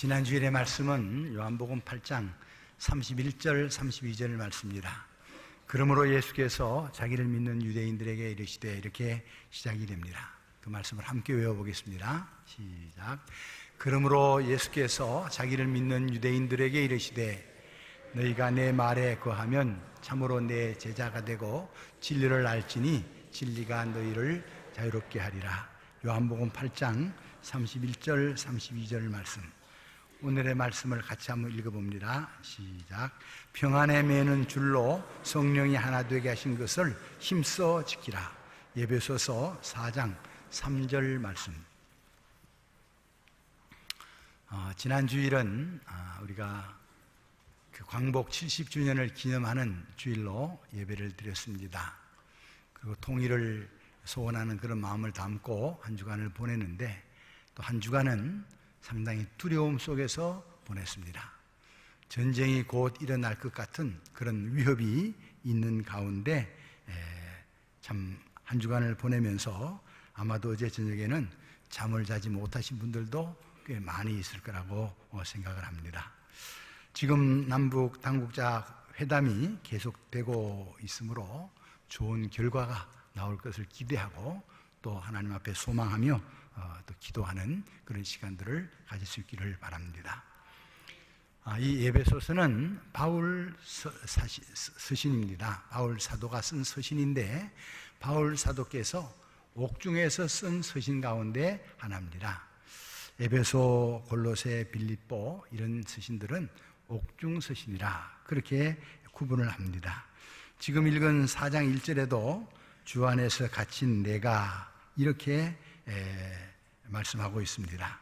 지난 주일의 말씀은 요한복음 8장 31절 32절 말씀입니다. 그러므로 예수께서 자기를 믿는 유대인들에게 이르시되, 이렇게 시작이 됩니다. 그 말씀을 함께 외워보겠습니다. 시작. 그러므로 예수께서 자기를 믿는 유대인들에게 이르시되, 너희가 내 말에 거하면 참으로 내 제자가 되고 진리를 알지니 진리가 너희를 자유롭게 하리라. 요한복음 8장 31절 32절 말씀, 오늘의 말씀을 같이 한번 읽어봅니다. 시작. 평안에 매는 줄로 성령이 하나 되게 하신 것을 힘써 지키라. 에베소서 4장 3절 말씀. 지난 주일은 우리가 그 광복 70주년을 기념하는 주일로 예배를 드렸습니다. 그리고 통일을 소원하는 그런 마음을 담고 한 주간을 보냈는데, 또 한 주간은 상당히 두려움 속에서 보냈습니다. 전쟁이 곧 일어날 것 같은 그런 위협이 있는 가운데 참 한 주간을 보내면서 아마도 어제 저녁에는 잠을 자지 못하신 분들도 꽤 많이 있을 거라고 생각을 합니다. 지금 남북 당국자 회담이 계속되고 있으므로 좋은 결과가 나올 것을 기대하고, 또 하나님 앞에 소망하며 또 기도하는 그런 시간들을 가질 수 있기를 바랍니다. 이 에베소서는 바울 서신입니다. 바울 사도가 쓴 서신인데, 바울 사도께서 옥중에서 쓴 서신 가운데 하나입니다. 에베소, 골로새, 빌립보 이런 서신들은 옥중 서신이라 그렇게 구분을 합니다. 지금 읽은 4장 1절에도 주 안에서 갇힌 내가, 이렇게 말씀하고 있습니다.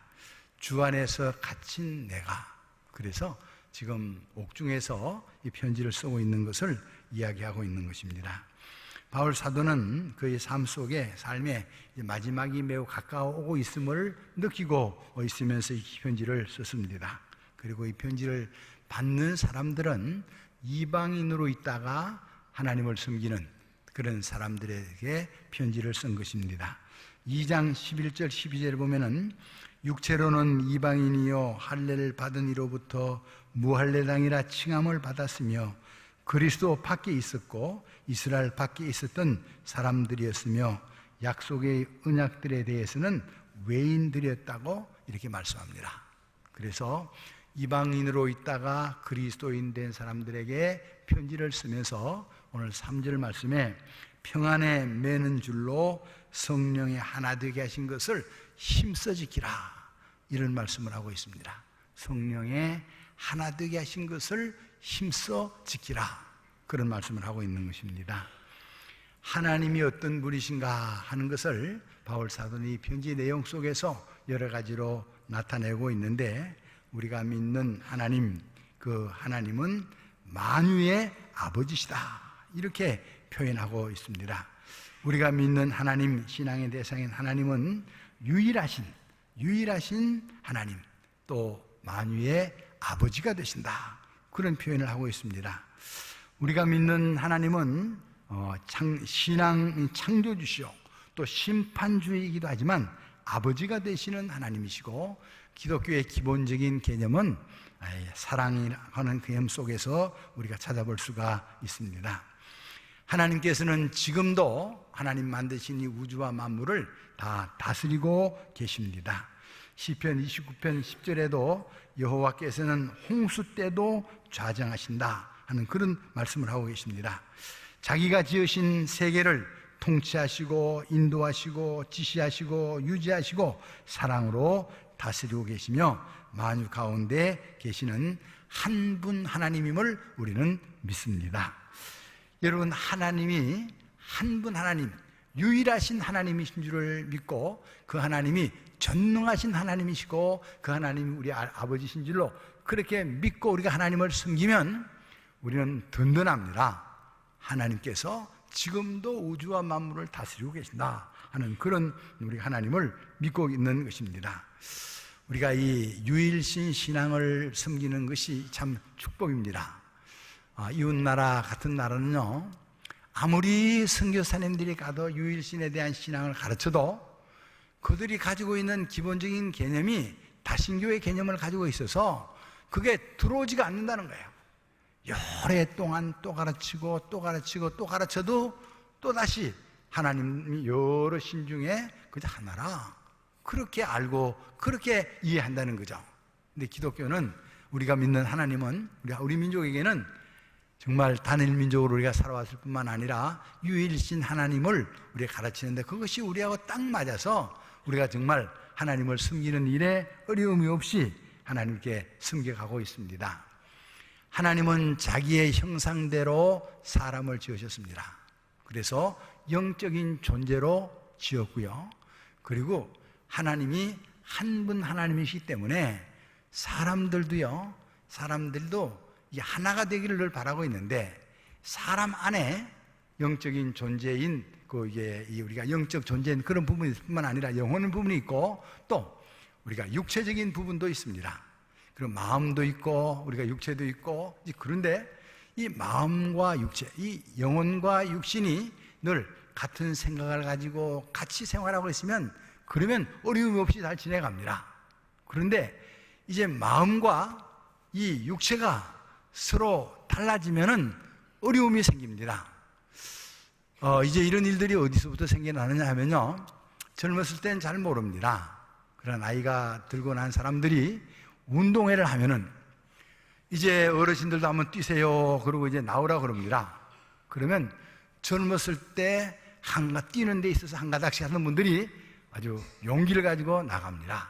주 안에서 갇힌 내가. 그래서 지금 옥중에서 이 편지를 쓰고 있는 것을 이야기하고 있는 것입니다. 바울 사도는 그의 삶 속에, 삶의 마지막이 매우 가까워오고 있음을 느끼고 있으면서 이 편지를 썼습니다. 그리고 이 편지를 받는 사람들은 이방인으로 있다가 하나님을 섬기는 그런 사람들에게 편지를 쓴 것입니다. 2장 11절 12절을 보면은, 육체로는 이방인이요 할례를 받은 이로부터 무할례당이라 칭함을 받았으며 그리스도 밖에 있었고 이스라엘 밖에 있었던 사람들이었으며 약속의 언약들에 대해서는 외인들이었다고 이렇게 말씀합니다. 그래서 이방인으로 있다가 그리스도인 된 사람들에게 편지를 쓰면서 오늘 3절 말씀에 평안에 매는 줄로 성령이 하나 되게 하신 것을 힘써 지키라, 이런 말씀을 하고 있습니다. 성령의 하나 되게 하신 것을 힘써 지키라, 그런 말씀을 하고 있는 것입니다. 하나님이 어떤 분이신가 하는 것을 바울 사도는 이 편지 내용 속에서 여러 가지로 나타내고 있는데, 우리가 믿는 하나님, 그 하나님은 만유의 아버지시다, 이렇게 표현하고 있습니다. 우리가 믿는 하나님, 신앙의 대상인 하나님은 유일하신 하나님, 또 만유의 아버지가 되신다, 그런 표현을 하고 있습니다. 우리가 믿는 하나님은 신앙 창조주시오, 또 심판주이기도 하지만 아버지가 되시는 하나님이시고, 기독교의 기본적인 개념은 사랑이라는 개념 속에서 우리가 찾아볼 수가 있습니다. 하나님께서는 지금도 하나님 만드신 이 우주와 만물을 다 다스리고 계십니다. 시편 29편 10절에도 여호와께서는 홍수 때도 좌정하신다 하는 그런 말씀을 하고 계십니다. 자기가 지으신 세계를 통치하시고 인도하시고 지시하시고 유지하시고 사랑으로 다스리고 계시며 만유 가운데 계시는 한 분 하나님임을 우리는 믿습니다. 여러분, 하나님이 한 분 하나님, 유일하신 하나님이신 줄을 믿고, 그 하나님이 전능하신 하나님이시고 그 하나님이 우리 아버지신 줄로 그렇게 믿고 우리가 하나님을 섬기면 우리는 든든합니다. 하나님께서 지금도 우주와 만물을 다스리고 계신다 하는 그런 우리 하나님을 믿고 있는 것입니다. 우리가 이 유일신 신앙을 섬기는 것이 참 축복입니다. 이웃나라 같은 나라는요, 아무리 선교사님들이 가도 유일신에 대한 신앙을 가르쳐도 그들이 가지고 있는 기본적인 개념이 다신교의 개념을 가지고 있어서 그게 들어오지가 않는다는 거예요. 여러 해 동안 또 가르치고 또 가르치고 또 가르쳐도 또다시 하나님이 여러 신 중에 그저 하나라, 그렇게 알고 그렇게 이해한다는 거죠. 근데 기독교는, 우리가 믿는 하나님은 우리 민족에게는 정말 단일 민족으로 우리가 살아왔을 뿐만 아니라 유일신 하나님을 우리가 가르치는데, 그것이 우리하고 딱 맞아서 우리가 정말 하나님을 섬기는 일에 어려움이 없이 하나님께 섬겨가고 있습니다. 하나님은 자기의 형상대로 사람을 지으셨습니다. 그래서 영적인 존재로 지었고요. 그리고 하나님이 한 분 하나님이시기 때문에 사람들도 이게 하나가 되기를 늘 바라고 있는데, 사람 안에 영적인 존재인 우리가 영적 존재인 그런 부분일 뿐만 아니라 영혼의 부분이 있고, 또 우리가 육체적인 부분도 있습니다. 그리고 마음도 있고 우리가 육체도 있고, 그런데 이 마음과 육체, 이 영혼과 육신이 늘 같은 생각을 가지고 같이 생활하고 있으면, 그러면 어려움 없이 잘 지내갑니다. 그런데 이제 마음과 이 육체가 서로 달라지면은 어려움이 생깁니다. 이제 이런 일들이 어디서부터 생겨나느냐 하면요, 젊었을 땐 잘 모릅니다. 그러나 나이가 들고 난 사람들이 운동회를 하면은 이제 어르신들도 한번 뛰세요 그러고 이제 나오라 그럽니다. 그러면 젊었을 때 뛰는 데 있어서 한 가닥씩 하는 분들이 아주 용기를 가지고 나갑니다.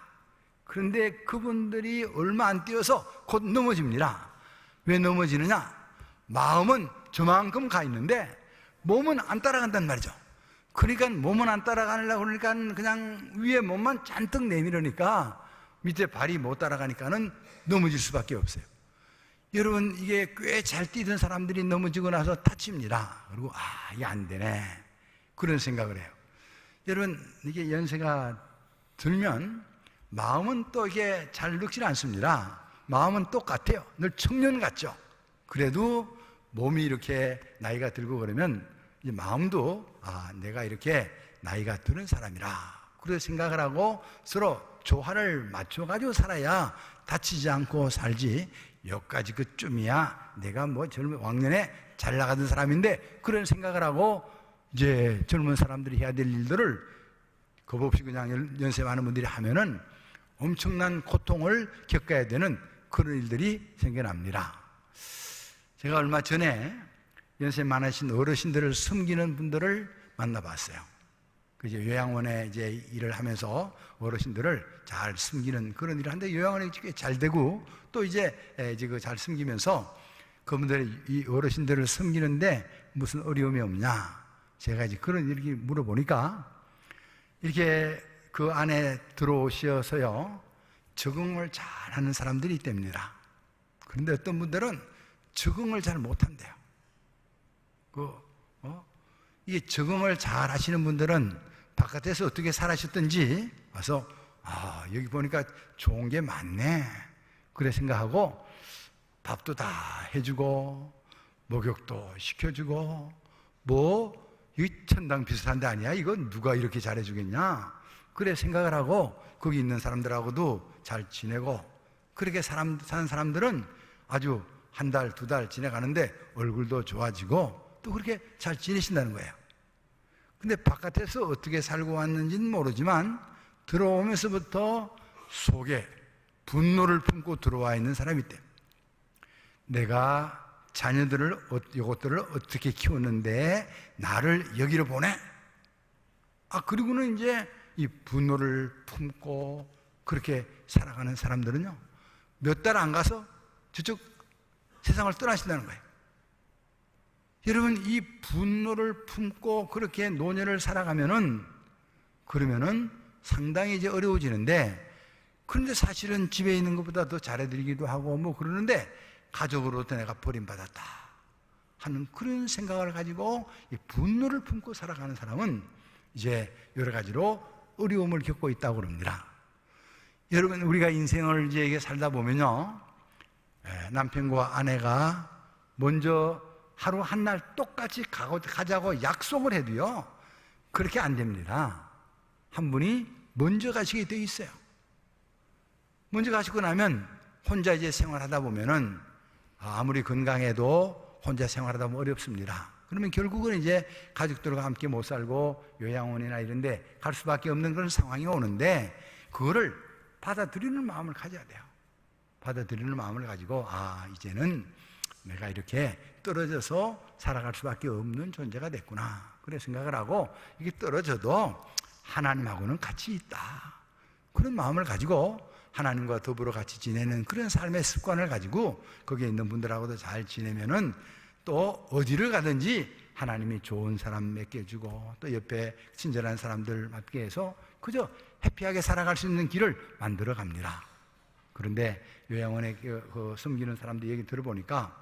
그런데 그분들이 얼마 안 뛰어서 곧 넘어집니다. 왜 넘어지느냐? 마음은 저만큼 가 있는데 몸은 안 따라간단 말이죠. 그러니까 몸은 안 따라가려고 그러니까 그냥 위에 몸만 잔뜩 내밀으니까 밑에 발이 못 따라가니까는 넘어질 수밖에 없어요. 여러분, 이게 꽤 잘 뛰던 사람들이 넘어지고 나서 다칩니다. 그리고 이게 안 되네, 그런 생각을 해요. 여러분, 이게 연세가 들면 마음은 또 이게 잘 늙지 않습니다. 마음은 똑같아요. 늘 청년 같죠. 그래도 몸이 이렇게 나이가 들고 그러면 이제 마음도 내가 이렇게 나이가 드는 사람이라, 그래서 생각을 하고 서로 조화를 맞춰가지고 살아야 다치지 않고 살지, 여기까지 그쯤이야 내가 왕년에 잘 나가던 사람인데, 그런 생각을 하고 이제 젊은 사람들이 해야 될 일들을 겁없이 그냥 연세 많은 분들이 하면은 엄청난 고통을 겪어야 되는 그런 일들이 생겨납니다. 제가 얼마 전에 연세 많으신 어르신들을 섬기는 분들을 만나봤어요. 이제 요양원에 이제 일을 하면서 어르신들을 잘 섬기는 그런 일을 하는데, 요양원이 꽤 잘 되고 또 이제 잘 섬기면서 그분들이 이 어르신들을 섬기는데 무슨 어려움이 없냐, 제가 이제 그런 이렇게 물어보니까 이렇게 그 안에 들어오셔서요, 적응을 잘 하는 사람들이 있답니다. 그런데 어떤 분들은 적응을 잘 못한대요. 이게 적응을 잘 하시는 분들은 바깥에서 어떻게 살아셨든지 와서 여기 보니까 좋은 게 많네, 그래 생각하고 밥도 다 해주고 목욕도 시켜주고, 이 천당 비슷한 데 아니야? 이거 누가 이렇게 잘해주겠냐? 그래 생각을 하고 거기 있는 사람들하고도 잘 지내고, 그렇게 사는 사람들은 아주 한 달, 두 달 지내가는데 얼굴도 좋아지고 또 그렇게 잘 지내신다는 거예요. 근데 바깥에서 어떻게 살고 왔는지는 모르지만 들어오면서부터 속에 분노를 품고 들어와 있는 사람이 있대. 내가 이것들을 어떻게 키웠는데 나를 여기로 보내? 그리고는 이제 이 분노를 품고 그렇게 살아가는 사람들은요, 몇 달 안 가서 저쪽 세상을 떠나신다는 거예요. 여러분, 이 분노를 품고 그렇게 노년을 살아가면은, 그러면은 상당히 이제 어려워지는데, 그런데 사실은 집에 있는 것보다 더 잘해드리기도 하고 그러는데, 가족으로부터 내가 버림받았다 하는 그런 생각을 가지고 이 분노를 품고 살아가는 사람은 이제 여러 가지로 어려움을 겪고 있다고 그럽니다. 여러분, 우리가 인생을 이제 살다 보면요, 남편과 아내가 먼저 하루 한 날 똑같이 가자고 약속을 해도요, 그렇게 안 됩니다. 한 분이 먼저 가시게 돼 있어요. 먼저 가시고 나면 혼자 이제 생활하다 보면은 아무리 건강해도 혼자 생활하다 보면 어렵습니다. 그러면 결국은 이제 가족들과 함께 못 살고 요양원이나 이런 데 갈 수밖에 없는 그런 상황이 오는데, 그거를 받아들이는 마음을 가져야 돼요. 받아들이는 마음을 가지고 이제는 내가 이렇게 떨어져서 살아갈 수밖에 없는 존재가 됐구나, 그래 생각을 하고, 이게 떨어져도 하나님하고는 같이 있다, 그런 마음을 가지고 하나님과 더불어 같이 지내는 그런 삶의 습관을 가지고 거기에 있는 분들하고도 잘 지내면은 또 어디를 가든지 하나님이 좋은 사람 맡겨주고 또 옆에 친절한 사람들 맡게 해서 그저 해피하게 살아갈 수 있는 길을 만들어 갑니다. 그런데 요양원에 섬기는 사람들 얘기 들어보니까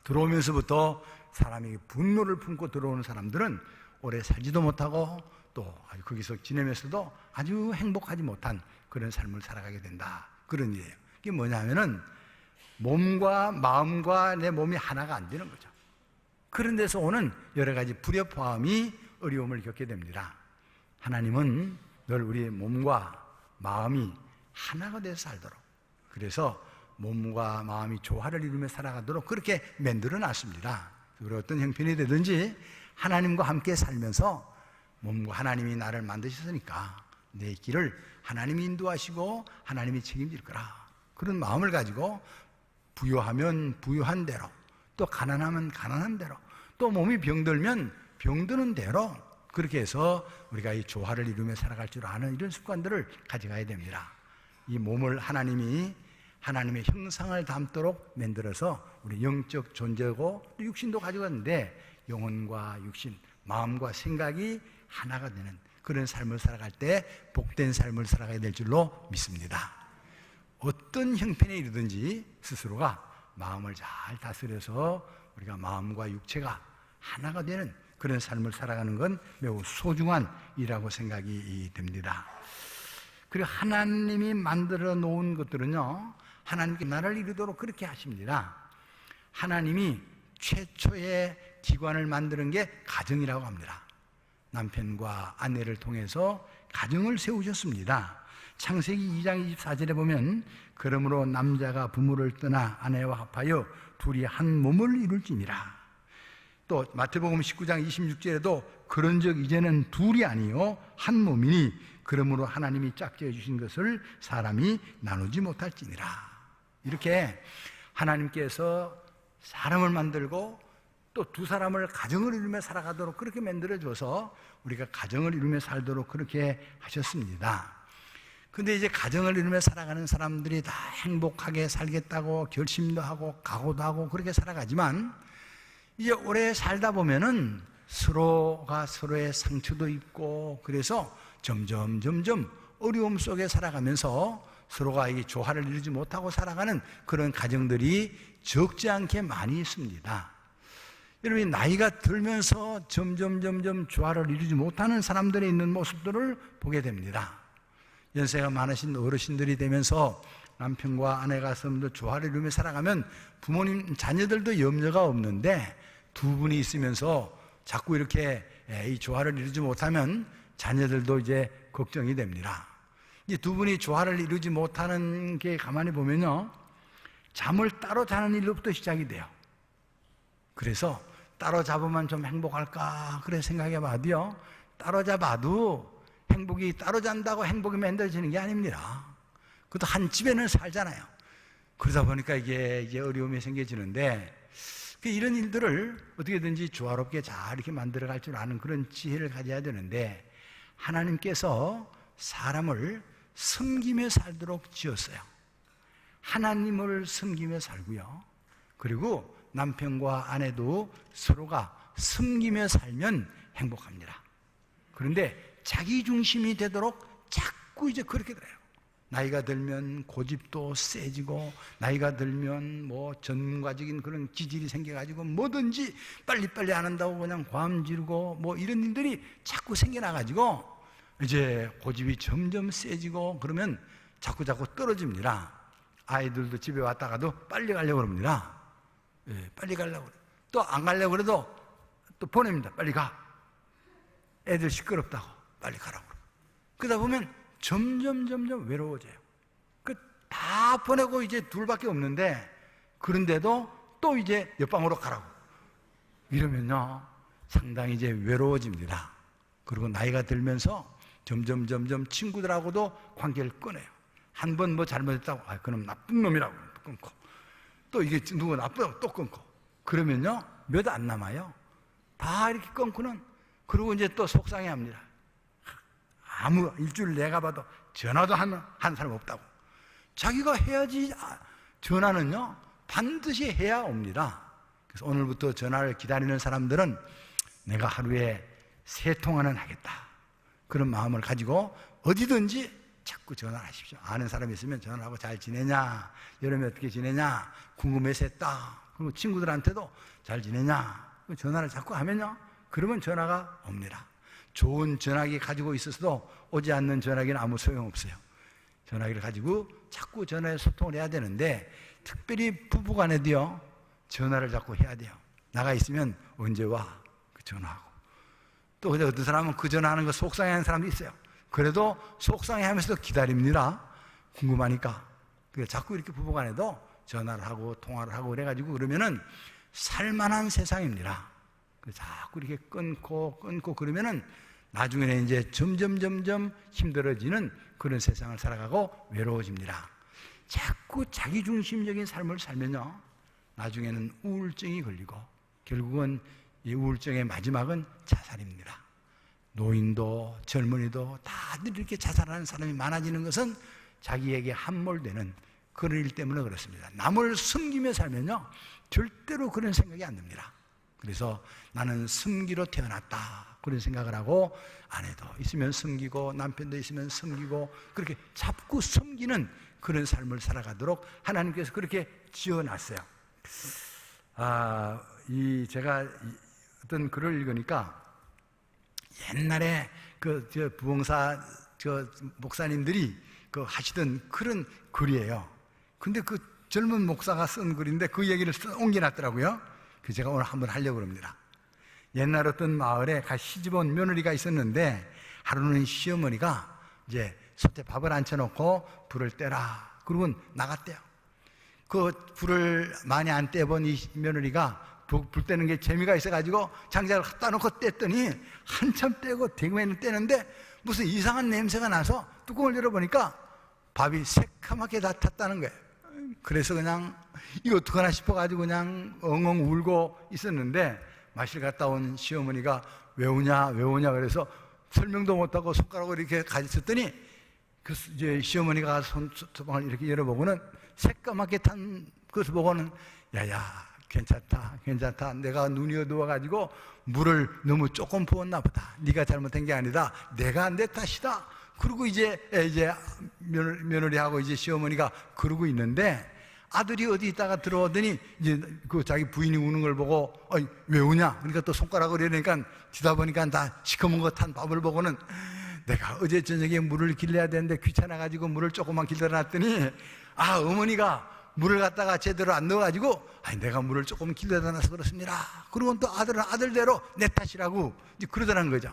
들어오면서부터 사람이 분노를 품고 들어오는 사람들은 오래 살지도 못하고 또 거기서 지내면서도 아주 행복하지 못한 그런 삶을 살아가게 된다, 그런 일이에요. 이게 뭐냐면은 몸과 마음과 내 몸이 하나가 안 되는 거죠. 그런 데서 오는 여러 가지 불협화음이 어려움을 겪게 됩니다. 하나님은 늘 우리의 몸과 마음이 하나가 돼서 살도록, 그래서 몸과 마음이 조화를 이루며 살아가도록 그렇게 만들어 놨습니다. 우리 어떤 형편이 되든지 하나님과 함께 살면서 몸과 하나님이 나를 만드셨으니까 내 길을 하나님이 인도하시고 하나님이 책임질 거라, 그런 마음을 가지고 부유하면 부유한 대로, 또 가난하면 가난한 대로, 또 몸이 병들면 병드는 대로 그렇게 해서 우리가 이 조화를 이루며 살아갈 줄 아는 이런 습관들을 가져가야 됩니다. 이 몸을 하나님이 하나님의 형상을 담도록 만들어서 우리 영적 존재고 또 육신도 가져갔는데 영혼과 육신, 마음과 생각이 하나가 되는 그런 삶을 살아갈 때 복된 삶을 살아가야 될 줄로 믿습니다. 어떤 형편에 이르든지 스스로가 마음을 잘 다스려서 우리가 마음과 육체가 하나가 되는 그런 삶을 살아가는 건 매우 소중한 일이라고 생각이 됩니다. 그리고 하나님이 만들어 놓은 것들은요, 하나님께 나를 이루도록 그렇게 하십니다. 하나님이 최초의 기관을 만드는 게 가정이라고 합니다. 남편과 아내를 통해서 가정을 세우셨습니다. 창세기 2장 24절에 보면 그러므로 남자가 부모를 떠나 아내와 합하여 둘이 한 몸을 이룰지니라. 또 마태복음 19장 26절에도 그런즉 이제는 둘이 아니요 한 몸이니 그러므로 하나님이 짝지어 주신 것을 사람이 나누지 못할지니라. 이렇게 하나님께서 사람을 만들고 또 두 사람을 가정을 이루며 살아가도록 그렇게 만들어줘서 우리가 가정을 이루며 살도록 그렇게 하셨습니다. 근데 이제 가정을 이루며 살아가는 사람들이 다 행복하게 살겠다고 결심도 하고 각오도 하고 그렇게 살아가지만 이제 오래 살다 보면은 서로가 서로의 상처도 입고 그래서 점점 어려움 속에 살아가면서 서로가 이 조화를 이루지 못하고 살아가는 그런 가정들이 적지 않게 많이 있습니다. 여러분, 나이가 들면서 점점 조화를 이루지 못하는 사람들이 있는 모습들을 보게 됩니다. 연세가 많으신 어르신들이 되면서 남편과 아내가 서로 조화를 이루며 살아가면 부모님, 자녀들도 염려가 없는데 두 분이 있으면서 자꾸 이렇게 이 조화를 이루지 못하면 자녀들도 이제 걱정이 됩니다. 이 두 분이 조화를 이루지 못하는 게 가만히 보면요, 잠을 따로 자는 일로부터 시작이 돼요. 그래서 따로 잡으면 좀 행복할까 그래 생각해 봐도요, 따로 잡아도 행복이 따로 잔다고 행복이 만들어지는 게 아닙니다. 그것도 한 집에는 살잖아요. 그러다 보니까 이게 어려움이 생겨지는데, 이런 일들을 어떻게든지 조화롭게 잘 이렇게 만들어갈 줄 아는 그런 지혜를 가져야 되는데, 하나님께서 사람을 섬기며 살도록 지었어요. 하나님을 섬기며 살고요, 그리고 남편과 아내도 서로가 섬기며 살면 행복합니다. 그런데 자기 중심이 되도록 자꾸 이제 그렇게 돼요. 나이가 들면 고집도 세지고, 나이가 들면 뭐 전문가적인 그런 기질이 생겨가지고 뭐든지 빨리빨리 안 한다고 그냥 고함 지르고 뭐 이런 일들이 자꾸 생겨나가지고 이제 고집이 점점 세지고 그러면 자꾸 떨어집니다. 아이들도 집에 왔다가도 빨리 가려고 그럽니다. 예, 빨리 가려고 그래요. 또 안 가려고 그래도 또 보냅니다. 빨리 가. 애들 시끄럽다고 빨리 가라고 그래요. 그러다 보면 점점 외로워져요. 다 보내고 이제 둘밖에 없는데, 그런데도 또 이제 옆방으로 가라고 이러면요 상당히 이제 외로워집니다. 그리고 나이가 들면서 점점 친구들하고도 관계를 끊어요. 한 번 뭐 잘못했다고, 그놈 나쁜 놈이라고 끊고, 또 이게 누구 나쁘다고 또 끊고, 그러면요 몇 안 남아요. 다 이렇게 끊고는, 그리고 이제 또 속상해합니다. 아무 일주일 내가 봐도 전화도 한 사람 없다고. 자기가 해야지. 전화는요 반드시 해야 옵니다. 그래서 오늘부터 전화를 기다리는 사람들은 내가 하루에 3통화는 하겠다, 그런 마음을 가지고 어디든지 자꾸 전화를 하십시오. 아는 사람이 있으면 전화하고 잘 지내냐, 여름에 어떻게 지내냐 궁금해서 했다. 그리고 친구들한테도 잘 지내냐 전화를 자꾸 하면요, 그러면 전화가 옵니다. 좋은 전화기 가지고 있어서도 오지 않는 전화기는 아무 소용없어요. 전화기를 가지고 자꾸 전화에 소통을 해야 되는데, 특별히 부부간에도요 전화를 자꾸 해야 돼요. 나가 있으면 언제 와? 그 전화하고. 또 근데 어떤 사람은 그 전화하는 거 속상해하는 사람도 있어요. 그래도 속상해하면서도 기다립니다. 궁금하니까. 그래서 자꾸 이렇게 부부간에도 전화를 하고 통화를 하고 그래가지고, 그러면은 살만한 세상입니다. 그래서 자꾸 이렇게 끊고 그러면은 나중에는 이제 점점 힘들어지는 그런 세상을 살아가고 외로워집니다. 자꾸 자기중심적인 삶을 살면요 나중에는 우울증이 걸리고, 결국은 이 우울증의 마지막은 자살입니다. 노인도 젊은이도 다들 이렇게 자살하는 사람이 많아지는 것은 자기에게 함몰되는 그런 일 때문에 그렇습니다. 남을 숨기며 살면요 절대로 그런 생각이 안 듭니다. 그래서 나는 숨기로 태어났다, 그런 생각을 하고, 아내도 있으면 숨기고 남편도 있으면 숨기고, 그렇게 자꾸 숨기는 그런 삶을 살아가도록 하나님께서 그렇게 지어놨어요. 제가 어떤 글을 읽으니까, 옛날에 부흥사 목사님들이 하시던 그런 글이에요. 근데 그 젊은 목사가 쓴 글인데 그 얘기를 옮겨놨더라고요. 그 제가 오늘 한번 하려고 합니다. 옛날 어떤 마을에 시집온 며느리가 있었는데, 하루는 시어머니가 이제 솥에 밥을 앉혀놓고 불을 떼라 그러고 나갔대요. 그 불을 많이 안 떼본 이 며느리가 불 떼는 게 재미가 있어가지고 장작을 갖다 놓고 뗐더니 한참 떼고 대구에는 떼는데 무슨 이상한 냄새가 나서 뚜껑을 열어보니까 밥이 새카맣게 다 탔다는 거예요. 그래서 그냥 이거 어떡하나 싶어가지고 그냥 엉엉 울고 있었는데, 마실 갔다 온 시어머니가 왜 우냐 그래서 설명도 못하고 손가락으로 이렇게 가졌더니, 그 이제 시어머니가 손뚜껑을 이렇게 열어보고는 새까맣게 탄 것을 보고는, 야야 괜찮다, 내가 눈이 어두워가지고 물을 너무 조금 부었나 보다, 네가 잘못한 게 아니다, 내가 내 탓이다. 그리고 이제 며느리하고 이제 시어머니가 그러고 있는데, 아들이 어디 있다가 들어오더니 이제 그 자기 부인이 우는 걸 보고 왜 우냐? 그러니까 또 손가락을 이러니까 뒤다 보니까 다 시커먼 거 탄 밥을 보고는, 내가 어제 저녁에 물을 길러야 되는데 귀찮아가지고 물을 조금만 길러놨더니 어머니가 물을 갖다가 제대로 안 넣어가지고 내가 물을 조금 길러다 놔서 그렇습니다. 그러고 또 아들은 아들대로 내 탓이라고 이제 그러더라는 거죠.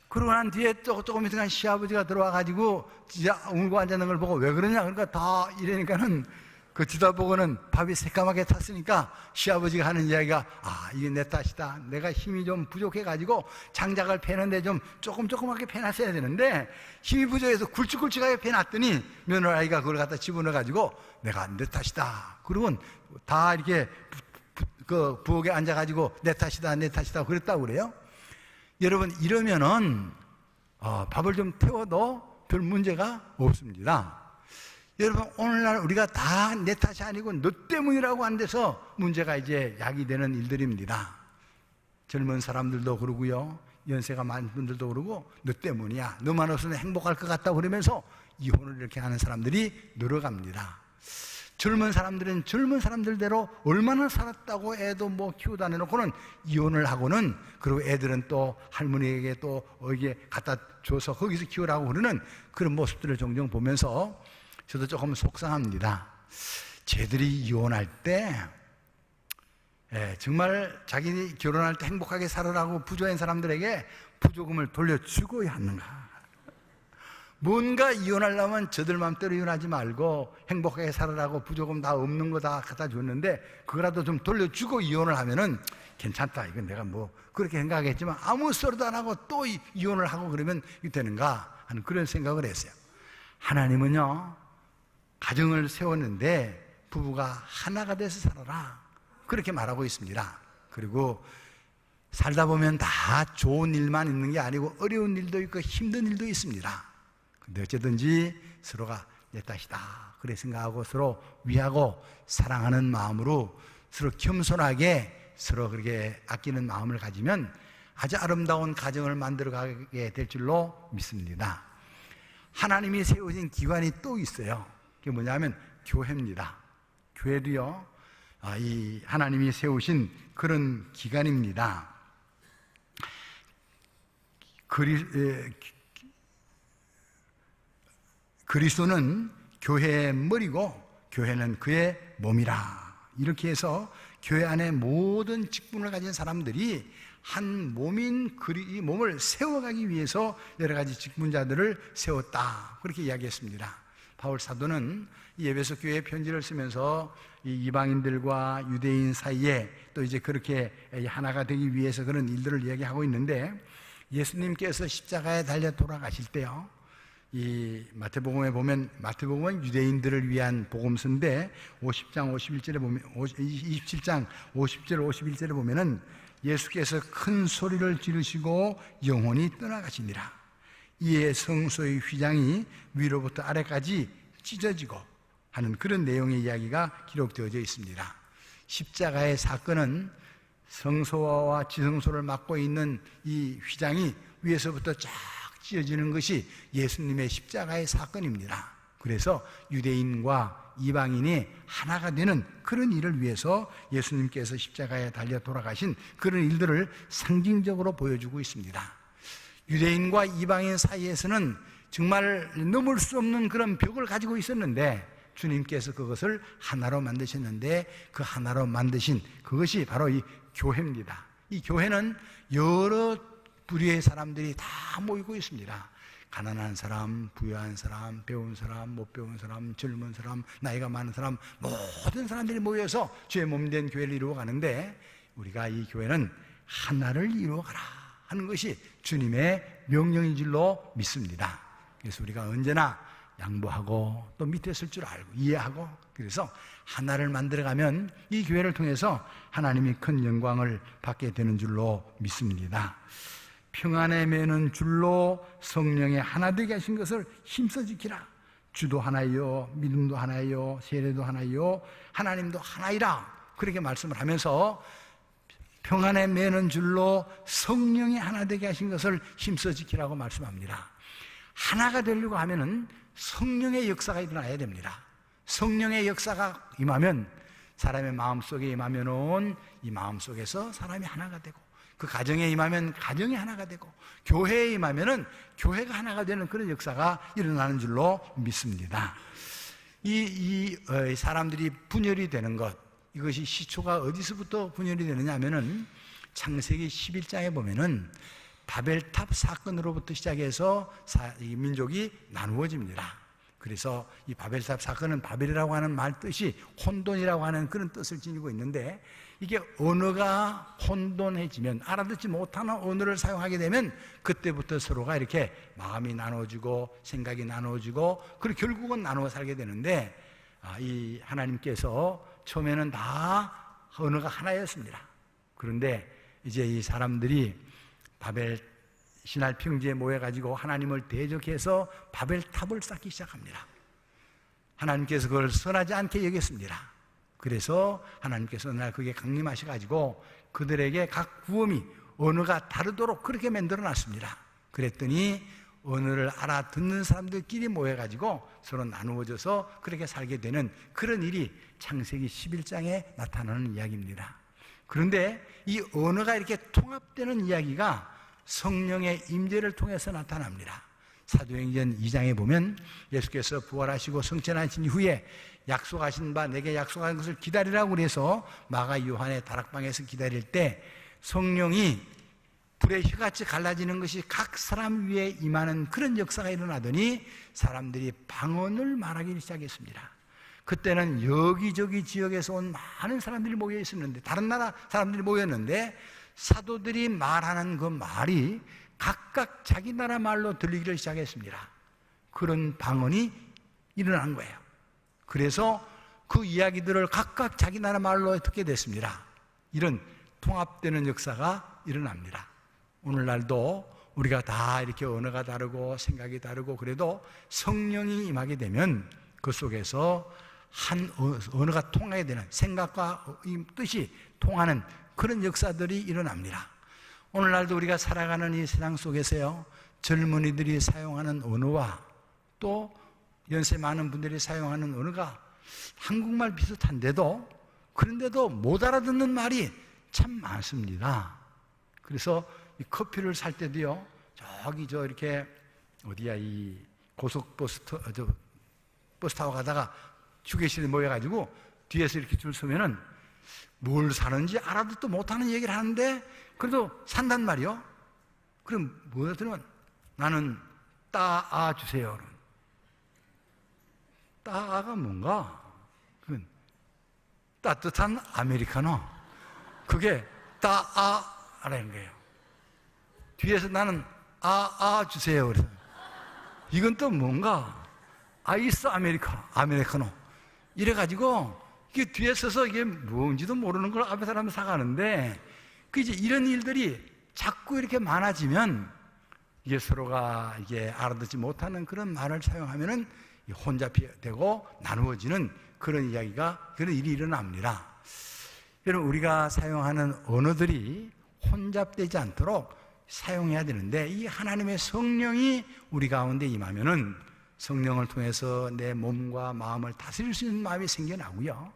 그러고 난 뒤에 조금 있으니까 시아버지가 들어와가지고 진짜 울고 앉아있는 걸 보고 왜 그러냐? 그러니까 다 이러니까는 그 뒤다 보고는 밥이 새까맣게 탔으니까 시아버지가 하는 이야기가, 이게 내 탓이다. 내가 힘이 좀 부족해가지고 장작을 패는데 좀 조그맣게 패놨어야 되는데 힘이 부족해서 굵직굵직하게 패놨더니 며느라이가 그걸 갖다 집어넣어가지고 내가 내 탓이다. 그러고 다 이렇게 그 부엌에 앉아가지고 내 탓이다 그랬다고 그래요. 여러분, 이러면은 밥을 좀 태워도 별 문제가 없습니다. 여러분, 오늘날 우리가 다 내 탓이 아니고 너 때문이라고 한 데서 문제가 이제 야기되는 일들입니다. 젊은 사람들도 그러고요, 연세가 많은 분들도 그러고, 너 때문이야, 너만 없으면 행복할 것 같다고 그러면서 이혼을 이렇게 하는 사람들이 늘어갑니다. 젊은 사람들은 젊은 사람들대로 얼마나 살았다고 애도 뭐 키우다 내놓고는 이혼을 하고는, 그리고 애들은 또 할머니에게 또 이게 갖다 줘서 거기서 키우라고 그러는 그런 모습들을 종종 보면서 저도 조금 속상합니다. 쟤들이 이혼할 때 정말 자기 결혼할 때 행복하게 살으라고 부조한 사람들에게 부조금을 돌려주고야 하는가? 뭔가 이혼하려면 저들 마음대로 이혼하지 말고 행복하게 살아라고 부조금 다 없는 거 다 갖다 줬는데 그거라도 좀 돌려주고 이혼을 하면은 괜찮다. 이건 내가 뭐 그렇게 생각했지만 아무 소리도 안 하고 또 이혼을 하고 그러면 이게 되는가 하는 그런 생각을 했어요. 하나님은요, 가정을 세웠는데 부부가 하나가 돼서 살아라, 그렇게 말하고 있습니다. 그리고 살다 보면 다 좋은 일만 있는 게 아니고 어려운 일도 있고 힘든 일도 있습니다. 근데 어쨌든지 서로가 내 탓이다 그래 생각하고 서로 위하고 사랑하는 마음으로 서로 겸손하게 서로 그렇게 아끼는 마음을 가지면 아주 아름다운 가정을 만들어가게 될 줄로 믿습니다. 하나님이 세우신 기관이 또 있어요. 그게 뭐냐면 교회입니다. 교회도요, 이 하나님이 세우신 그런 기관입니다. 그리스도는 교회의 머리고 교회는 그의 몸이라. 이렇게 해서 교회 안에 모든 직분을 가진 사람들이 한 몸인 이 몸을 세워가기 위해서 여러 가지 직분자들을 세웠다, 그렇게 이야기했습니다. 바울 사도는 이 에베소 교회 편지를 쓰면서 이 이방인들과 유대인 사이에 또 이제 그렇게 하나가 되기 위해서 그런 일들을 이야기하고 있는데, 예수님께서 십자가에 달려 돌아가실 때요, 이 마태복음에 보면, 마태복음은 유대인들을 위한 복음서인데 50장 51절에 보면, 27장 50절 51절에 보면은 예수께서 큰 소리를 지르시고 영혼이 떠나가시니라. 이에 성소의 휘장이 위로부터 아래까지 찢어지고 하는 그런 내용의 이야기가 기록되어져 있습니다. 십자가의 사건은 성소와 지성소를 막고 있는 이 휘장이 위에서부터 쫙 찢어지는 것이 예수님의 십자가의 사건입니다. 그래서 유대인과 이방인이 하나가 되는 그런 일을 위해서 예수님께서 십자가에 달려 돌아가신 그런 일들을 상징적으로 보여주고 있습니다. 유대인과 이방인 사이에서는 정말 넘을 수 없는 그런 벽을 가지고 있었는데 주님께서 그것을 하나로 만드셨는데, 그 하나로 만드신 그것이 바로 이 교회입니다. 이 교회는 여러 부류의 사람들이 다 모이고 있습니다. 가난한 사람, 부유한 사람, 배운 사람, 못 배운 사람, 젊은 사람, 나이가 많은 사람, 모든 사람들이 모여서 주의 몸된 교회를 이루어가는데, 우리가 이 교회는 하나를 이루어가라 하는 것이 주님의 명령인 줄로 믿습니다. 그래서 우리가 언제나 양보하고 또 밑에 쓸 줄 알고 이해하고, 그래서 하나를 만들어가면 이 교회를 통해서 하나님이 큰 영광을 받게 되는 줄로 믿습니다. 평안에 매는 줄로 성령의 하나 되게 하신 것을 힘써 지키라. 주도 하나요, 믿음도 하나요, 세례도 하나요, 하나님도 하나이라, 그렇게 말씀을 하면서 평안에 매는 줄로 성령이 하나 되게 하신 것을 힘써 지키라고 말씀합니다. 하나가 되려고 하면은 성령의 역사가 일어나야 됩니다. 성령의 역사가 임하면, 사람의 마음속에 임하면은 이 마음속에서 사람이 하나가 되고, 그 가정에 임하면 가정이 하나가 되고, 교회에 임하면은 교회가 하나가 되는 그런 역사가 일어나는 줄로 믿습니다. 이 사람들이 분열이 되는 것, 이것이 시초가 어디서부터 분열이 되느냐 하면은 창세기 11장에 보면은 바벨탑 사건으로부터 시작해서 이 민족이 나누어집니다. 그래서 이 바벨탑 사건은 바벨이라고 하는 말 뜻이 혼돈이라고 하는 그런 뜻을 지니고 있는데, 이게 언어가 혼돈해지면, 알아듣지 못하는 언어를 사용하게 되면 그때부터 서로가 이렇게 마음이 나눠지고 생각이 나눠지고, 그리고 결국은 나누어 살게 되는데, 이 하나님께서 처음에는 다 언어가 하나였습니다. 그런데 이제 이 사람들이 바벨 신할 평지에 모여가지고 하나님을 대적해서 바벨탑을 쌓기 시작합니다. 하나님께서 그걸 선하지 않게 여겼습니다. 그래서 하나님께서 어느 날 그게 강림하셔가지고 그들에게 각 구음이 언어가 다르도록 그렇게 만들어 놨습니다. 그랬더니 언어를 알아듣는 사람들끼리 모여가지고 서로 나누어져서 그렇게 살게 되는 그런 일이 창세기 11장에 나타나는 이야기입니다. 그런데 이 언어가 이렇게 통합되는 이야기가 성령의 임재를 통해서 나타납니다. 사도행전 2장에 보면 예수께서 부활하시고 승천하신 이후에 약속하신 바 내게 약속한 것을 기다리라고 그래서 마가 요한의 다락방에서 기다릴 때 성령이 불의 혀같이 갈라지는 것이 각 사람 위에 임하는 그런 역사가 일어나더니 사람들이 방언을 말하기 시작했습니다. 그때는 여기저기 지역에서 온 많은 사람들이 모여 있었는데, 다른 나라 사람들이 모였는데, 사도들이 말하는 그 말이 각각 자기 나라 말로 들리기를 시작했습니다. 그런 방언이 일어난 거예요. 그래서 그 이야기들을 각각 자기 나라 말로 듣게 됐습니다. 이런 통합되는 역사가 일어납니다. 오늘날도 우리가 다 이렇게 언어가 다르고 생각이 다르고 그래도 성령이 임하게 되면 그 속에서 한 언어가 통하게 되는, 생각과 뜻이 통하는 그런 역사들이 일어납니다. 오늘날도 우리가 살아가는 이 세상 속에서요, 젊은이들이 사용하는 언어와 또 연세 많은 분들이 사용하는 언어가 한국말 비슷한데도, 그런데도 못 알아듣는 말이 참 많습니다. 그래서 이 커피를 살 때도요, 저기 이렇게 어디야, 이 고속버스 버스 타고 가다가 휴게실에 모여가지고 뒤에서 이렇게 줄 서면은 뭘 사는지 알아듣도 못하는 얘기를 하는데 그래도 산단 말이요. 그럼 뭐라 들으면 나는 따아 주세요. 따아가 뭔가? 그건 따뜻한 아메리카노. 그게 따아라는 거예요. 뒤에서 나는 아아 주세요. 그래서 이건 또 뭔가? 아이스 아메리카노. 이래가지고 이게 뒤에 서서 이게 뭔지도 모르는 걸 앞에 사람이 사가는데, 그 이제 이런 일들이 자꾸 이렇게 많아지면 이게 서로가 이게 알아듣지 못하는 그런 말을 사용하면은 혼잡되고 나누어지는 그런 이야기가, 그런 일이 일어납니다. 여러분, 우리가 사용하는 언어들이 혼잡되지 않도록 사용해야 되는데, 이 하나님의 성령이 우리 가운데 임하면은 성령을 통해서 내 몸과 마음을 다스릴 수 있는 마음이 생겨나고요,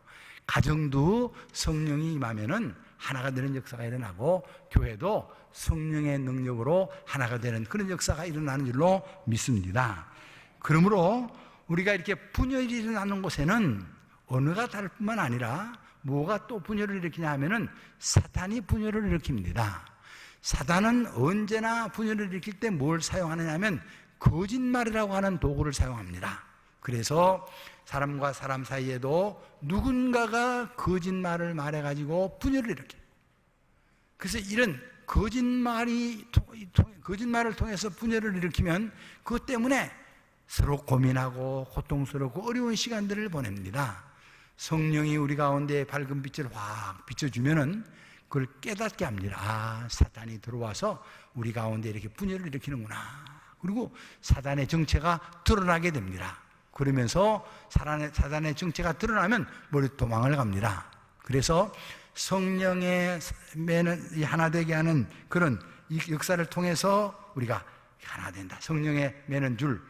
가정도 성령이 임하면은 하나가 되는 역사가 일어나고, 교회도 성령의 능력으로 하나가 되는 그런 역사가 일어나는 줄로 믿습니다. 그러므로 우리가 이렇게 분열이 일어나는 곳에는 언어가 다를 뿐만 아니라 뭐가 또 분열을 일으키냐 하면은 사탄이 분열을 일으킵니다. 사탄은 언제나 분열을 일으킬 때 뭘 사용하느냐 하면 거짓말이라고 하는 도구를 사용합니다. 그래서 사람과 사람 사이에도 누군가가 거짓말을 말해가지고 분열을 일으켜요. 그래서 이런 거짓말을 통해서 분열을 일으키면 그것 때문에 서로 고민하고 고통스럽고 어려운 시간들을 보냅니다. 성령이 우리 가운데 밝은 빛을 확 비춰주면은 그걸 깨닫게 합니다. 아, 사탄이 들어와서 우리 가운데 이렇게 분열을 일으키는구나. 그리고 사단의 정체가 드러나게 됩니다. 그러면서 사단의 정체가 드러나면 머리 도망을 갑니다. 그래서 성령의 매는 하나 되게 하는 그런 이 역사를 통해서 우리가 하나 된다. 성령의 매는 줄,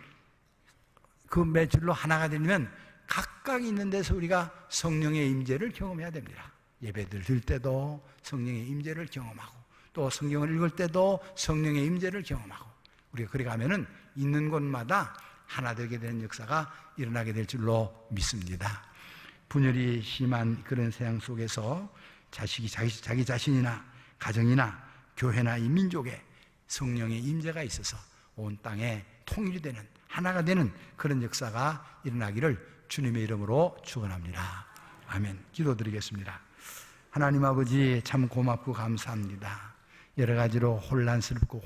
그 매줄로 하나가 되면 각각 있는 데서 우리가 성령의 임재를 경험해야 됩니다. 예배들 드릴 때도 성령의 임재를 경험하고, 또 성경을 읽을 때도 성령의 임재를 경험하고, 우리가 그래 가면은 있는 곳마다 하나 되게 되는 역사가 일어나게 될 줄로 믿습니다. 분열이 심한 그런 세상 속에서 자기 자신이나 가정이나 교회나 이 민족에 성령의 임재가 있어서 온 땅에 통일이 되는, 하나가 되는 그런 역사가 일어나기를 주님의 이름으로 축원합니다. 아멘. 기도드리겠습니다. 하나님 아버지, 참 고맙고 감사합니다. 여러 가지로 혼란스럽고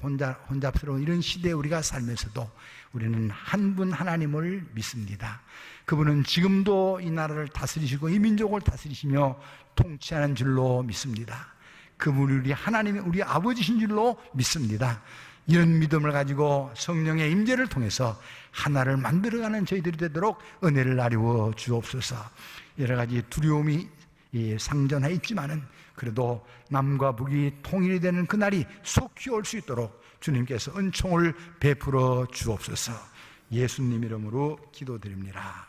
혼잡스러운 이런 시대에 우리가 살면서도 우리는 한 분 하나님을 믿습니다. 그분은 지금도 이 나라를 다스리시고 이 민족을 다스리시며 통치하는 줄로 믿습니다. 그분이 우리 하나님의 우리 아버지신 줄로 믿습니다. 이런 믿음을 가지고 성령의 임재를 통해서 하나를 만들어가는 저희들이 되도록 은혜를 나누어 주옵소서. 여러 가지 두려움이 상전해 있지만은 그래도 남과 북이 통일이 되는 그날이 속히 올 수 있도록 주님께서 은총을 베풀어 주옵소서. 예수님 이름으로 기도드립니다.